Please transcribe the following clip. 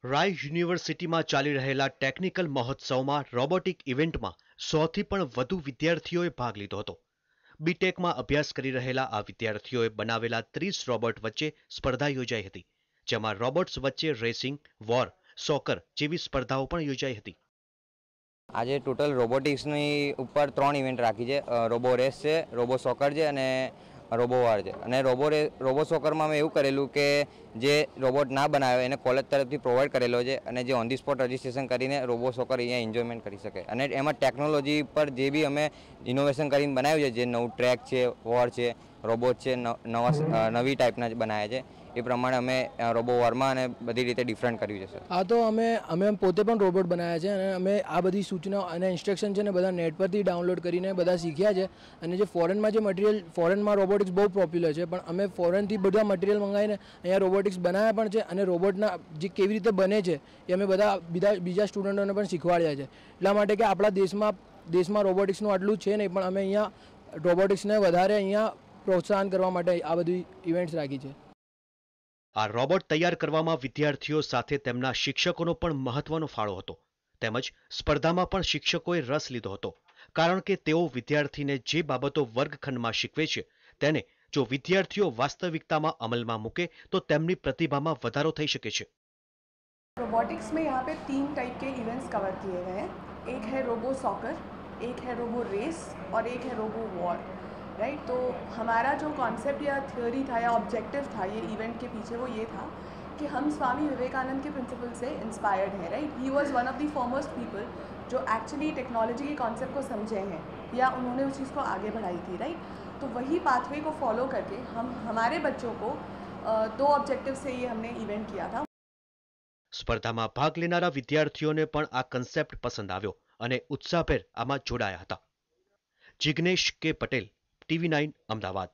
રાય યુનિવર્સિટીમાં ચાલી રહેલા ટેકનિકલ મહોત્સવમાં રોબોટિક ઇવેન્ટમાં 100થી પણ વધુ વિદ્યાર્થીઓએ ભાગ લીધો હતો. બીટેકમાં અભ્યાસ કરી રહેલા આ વિદ્યાર્થીઓએ બનાવેલા 30 રોબોટ વચ્ચે સ્પર્ધા યોજાઈ હતી, જેમાં રોબોટ્સ વચ્ચે રેસિંગ, વોર, સોકર જેવી સ્પર્ધાઓ પણ યોજાઈ હતી. આજે ટોટલ રોબોટિક્સની ઉપર 3 ઇવેન્ટ રાખી છે. રોબો રેસ છે, રોબો સોકર છે અને રોબો વાર છે. અને રોબો સોકરમાં મેં એવું કરેલું કે જે રોબોટ ના બનાવ્યો એને કોલેજ તરફથી પ્રોવાઈડ કરેલો છે અને જે ઓન ધી સ્પોટ રજિસ્ટ્રેશન કરીને રોબો સોકર અહીંયા એન્જોયમેન્ટ કરી શકે. અને એમાં ટેકનોલોજી પર જે બી અમે ઇનોવેશન કરીને બનાવ્યું છે, જે નવું ટ્રેક છે, વોર છે, રોબોટ છે, નવી ટાઈપના બનાવ્યા છે, એ પ્રમાણે અમે રોબો વોરમાં અને બધી રીતે ડિફરન્ટ કર્યું છે. સર હા, તો અમે પોતે પણ રોબોટ બનાવ્યા છે અને અમે આ બધી સૂચનાઓ અને ઇન્સ્ટ્રક્શન છે ને બધા નેટ પરથી ડાઉનલોડ કરીને બધા શીખ્યા છે. અને જે ફોરેનમાં જે મટીરિયલ, ફોરેનમાં રોબોટિક્સ બહુ પોપ્યુલર છે, પણ અમે ફોરેનથી બધા મટીરિયલ મંગાવીને અહીંયા રોબોટિક્સ બનાવ્યા પણ છે અને રોબોટના જે કેવી રીતે બને છે એ અમે બધા બીજા સ્ટુડન્ટોને પણ શીખવાડ્યા છે. એટલા માટે કે આપણા દેશમાં રોબોટિક્સનું આટલું છે નહીં, પણ અમે અહીંયા રોબોટિક્સને વધારે અહીંયા પ્રોત્સાહન કરવા માટે આ બધી ઇવેન્ટ્સ રાખી છે. આ રોબોટ તૈયાર કરવામાં વિદ્યાર્થીઓ સાથે તેમના શિક્ષકોનો પણ મહત્વનો ફાળો હતો. તેમજ સ્પર્ધામાં પણ શિક્ષકોએ રસ લીધો હતો, કારણ કે તેઓ વિદ્યાર્થીને જે બાબતો વર્ગખંડમાં શીખવે છે તેને જો વિદ્યાર્થીઓ વાસ્તવિકતામાં અમલમાં મૂકે તો તેમની પ્રતિભામાં વધારો થઈ શકે છે. रोबोटिक्स में यहाँ पे 3 टाइप के इवेंट्स कवर किए गए हैं. एक है रोबो सॉकर, एक है रोबो रेस और एक है रोबो वॉर. राइट, तो हमारा जो कॉन्सेप्ट या थ्योरी था या ऑब्जेक्टिव था ये इवेंट के पीछे वो ये था कि हम स्वामी विवेकानंद के प्रिंसिपल से इंस्पायर्ड हैं. Right, he was one of the foremost people जो एक्चुअली टेक्नोलॉजी के कॉन्सेप्ट को समझे हैं या उन्होंने उस चीज़ को आगे बढ़ाई थी. राइट, तो वही पाथवे को फॉलो करके हम हमारे बच्चों को 2 ऑब्जेक्टिव से ये हमने इवेंट किया था. સ્પર્ધામાં ભાગ લેનારા વિદ્યાર્થીઓને પણ આ કન્સેપ્ટ પસંદ આવ્યો અને ઉત્સાહભેર આમાં જોડાયા હતા. જિગ્નેશ કે પટેલ, TV9 અમદાવાદ.